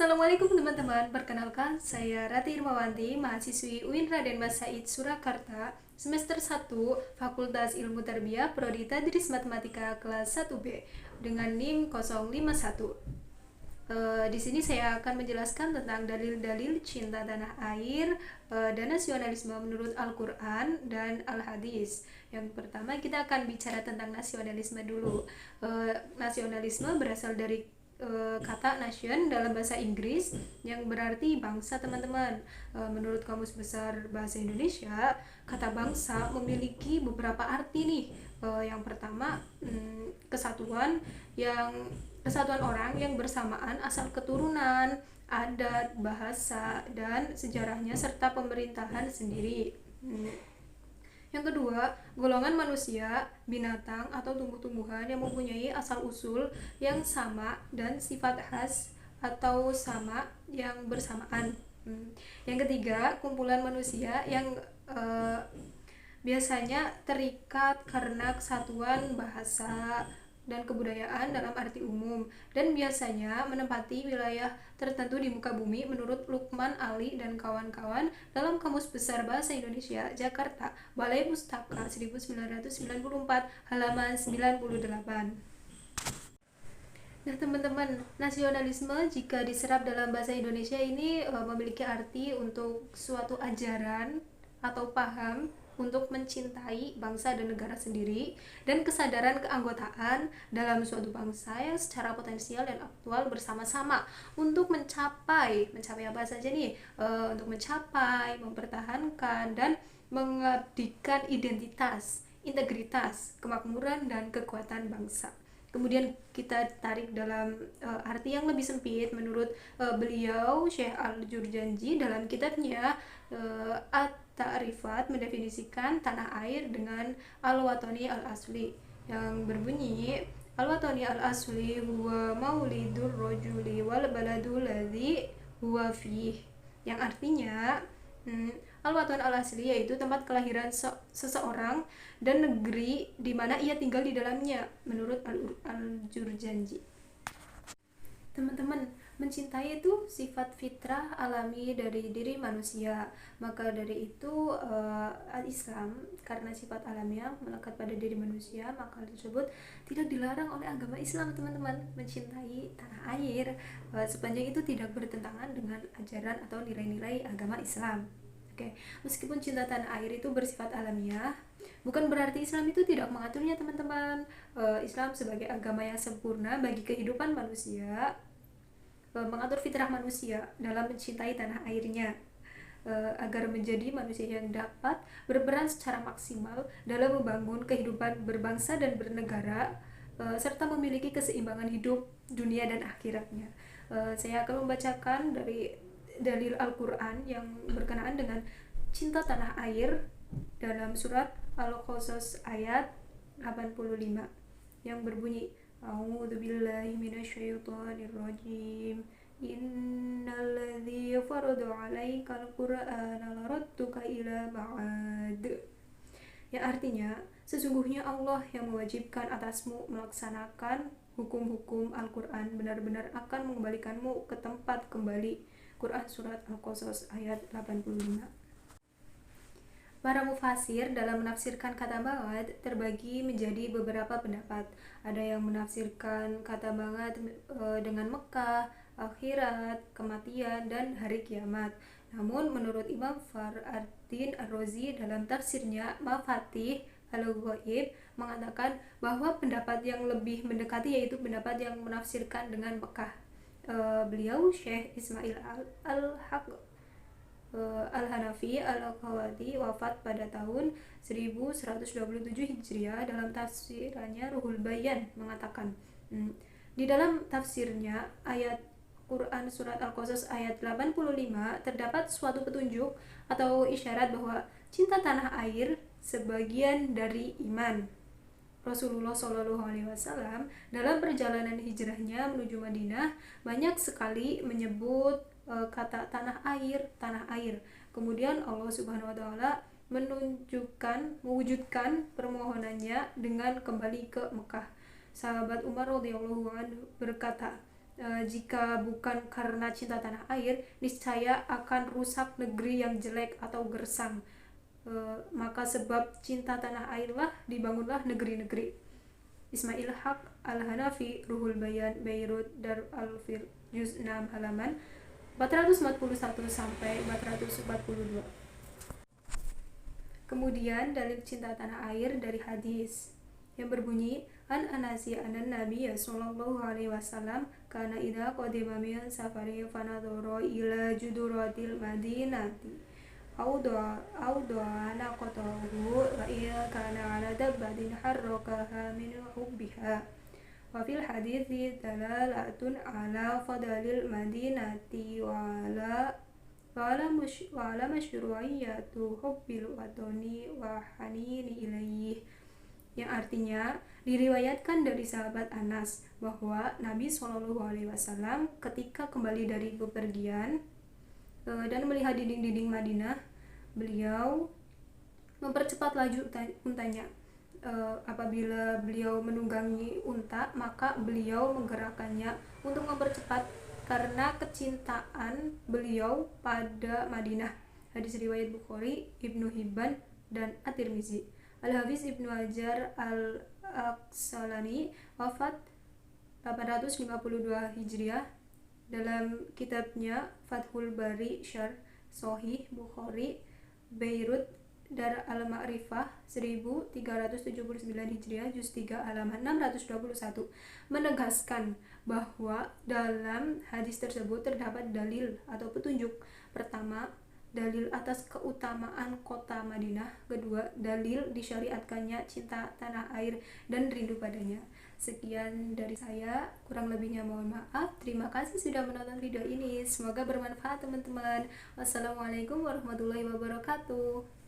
Assalamualaikum teman-teman, perkenalkan saya Rati Irmawanti, mahasiswi UIN Raden Mas Said Surakarta, semester 1, Fakultas Ilmu Tarbiyah, Prodi Tadris Matematika kelas 1B dengan NIM 051. Di sini saya akan menjelaskan tentang dalil-dalil cinta tanah air dan nasionalisme menurut Al-Quran dan Al-Hadis. Yang pertama kita akan bicara tentang nasionalisme dulu. Nasionalisme berasal dari kata nation dalam bahasa Inggris yang berarti bangsa, teman-teman. Menurut Kamus Besar Bahasa Indonesia, kata bangsa memiliki beberapa arti nih. Yang pertama, kesatuan orang yang bersamaan asal keturunan, adat, bahasa, dan sejarahnya serta pemerintahan sendiri. Yang kedua, golongan manusia, binatang, atau tumbuh-tumbuhan yang mempunyai asal-usul yang sama dan sifat khas atau sama yang bersamaan. Yang ketiga, kumpulan manusia yang biasanya terikat karena kesatuan bahasa dan kebudayaan dalam arti umum dan biasanya menempati wilayah tertentu di muka bumi menurut Lukman Ali dan kawan-kawan dalam Kamus Besar Bahasa Indonesia Jakarta, Balai Pustaka 1994, halaman 98. Nah teman-teman, nasionalisme jika diserap dalam bahasa Indonesia ini memiliki arti untuk suatu ajaran atau paham untuk mencintai bangsa dan negara sendiri dan kesadaran keanggotaan dalam suatu bangsa yang secara potensial dan aktual bersama-sama untuk mencapai apa saja nih, untuk mencapai, mempertahankan dan mengabdikan identitas, integritas, kemakmuran dan kekuatan bangsa. Kemudian kita tarik dalam arti yang lebih sempit menurut beliau Syekh Al-Jurjanji dalam kitabnya At-Ta'rifat mendefinisikan tanah air dengan Al-Watani Al-Asli yang berbunyi Al-Watani Al-Asli huwa maulidur rajuli wal baladul ladzi huwa fih, yang artinya Al-Watan Al-Asli yaitu tempat kelahiran seseorang dan negeri di mana ia tinggal di dalamnya menurut Al-Jurjanji. Teman-teman, mencintai itu sifat fitrah alami dari diri manusia. Maka dari itu Islam karena sifat alamiah melekat pada diri manusia, maka tersebut tidak dilarang oleh agama Islam, teman-teman, mencintai tanah air sepanjang itu tidak bertentangan dengan ajaran atau nilai-nilai agama Islam. Oke, meskipun cinta tanah air itu bersifat alamiah, bukan berarti Islam itu tidak mengaturnya, teman-teman. Islam sebagai agama yang sempurna bagi kehidupan manusia, mengatur fitrah manusia dalam mencintai tanah airnya, agar menjadi manusia yang dapat berperan secara maksimal dalam membangun kehidupan berbangsa dan bernegara, serta memiliki keseimbangan hidup dunia dan akhiratnya. Saya akan membacakan dari dalil Al-Quran yang berkenaan dengan cinta tanah air dalam surat Al-Qasas ayat 85 yang berbunyi A'udzubillahi minasyaitonirrajim Innalladzi farada 'alaikal qur'ana laradduka ila ma'ad, yang artinya sesungguhnya Allah yang mewajibkan atasmu melaksanakan hukum-hukum Al-Quran benar-benar akan mengembalikanmu ke tempat kembali. Quran Surat Al-Qasas ayat 85. Para mufasir dalam menafsirkan kata ba'ad terbagi menjadi beberapa pendapat. Ada yang menafsirkan kata ba'ad dengan Mekah, akhirat, kematian, dan hari kiamat. Namun menurut Imam Fakhruddin Ar-Razi dalam tafsirnya Mafatih Al-Ghaib mengatakan bahwa pendapat yang lebih mendekati yaitu pendapat yang menafsirkan dengan Mekah. Beliau Syekh Ismail Al-Haq Al-Hanafi Al-Qawadi wafat pada tahun 1127 Hijriah. Dalam tafsirannya Ruhul Bayan mengatakan, di dalam tafsirnya ayat Quran Surat Al-Qasas ayat 85 terdapat suatu petunjuk atau isyarat bahwa cinta tanah air sebagian dari iman. Rasulullah SAW dalam perjalanan hijrahnya menuju Madinah banyak sekali menyebut kata tanah air. Kemudian Allah Subhanahu wa taala mewujudkan permohonannya dengan kembali ke Mekah. Sahabat Umar radhiyallahu anhu berkata, jika bukan karena cinta tanah air, niscaya akan rusak negeri yang jelek atau gersang. Maka sebab cinta tanah airlah dibangunlah negeri-negeri. Ismail Haq Al-Hanafi, Ruhul Bayan, Beirut, Dar Al-Fil, Juz 6 halaman 441 sampai 442. Kemudian dalil cinta tanah air dari hadis yang berbunyi an Anasi anan Nabi sallallahu alaihi wasallam kana idza qadima min safari fanadhara ila juduratil madinati awda naqatahu wa iya kana ala dabbatin harrakaha min hubbiha wa fil hadithi dalalatun ala fadalil madinati wa ala masyru'iyatu hubbil watani wa hanini ilaih, yang artinya diriwayatkan dari sahabat Anas bahwa Nabi SAW ketika kembali dari bepergian dan melihat dinding-dinding Madinah, beliau mempercepat laju untanya. Apabila beliau menunggangi unta, maka beliau menggerakkannya untuk mempercepat karena kecintaan beliau pada Madinah. Hadis riwayat Bukhari, Ibnu Hibban, dan At-Tirmizi. Al-Hafiz Ibnu Hajar Al-Aqsalani wafat 852 Hijriah dalam kitabnya Fathul Bari Syarh Sahih Bukhari, Beirut, Dar Al-Ma'rifah 1379 Hijriah, Juz 3 halaman 621, menegaskan bahwa dalam hadis tersebut terdapat dalil atau petunjuk. Pertama, dalil atas keutamaan kota Madinah. Kedua, dalil disyariatkannya cinta tanah air dan rindu padanya. Sekian dari saya, kurang lebihnya mohon maaf. Terima kasih sudah menonton video ini, semoga bermanfaat teman-teman. Wassalamualaikum warahmatullahi wabarakatuh.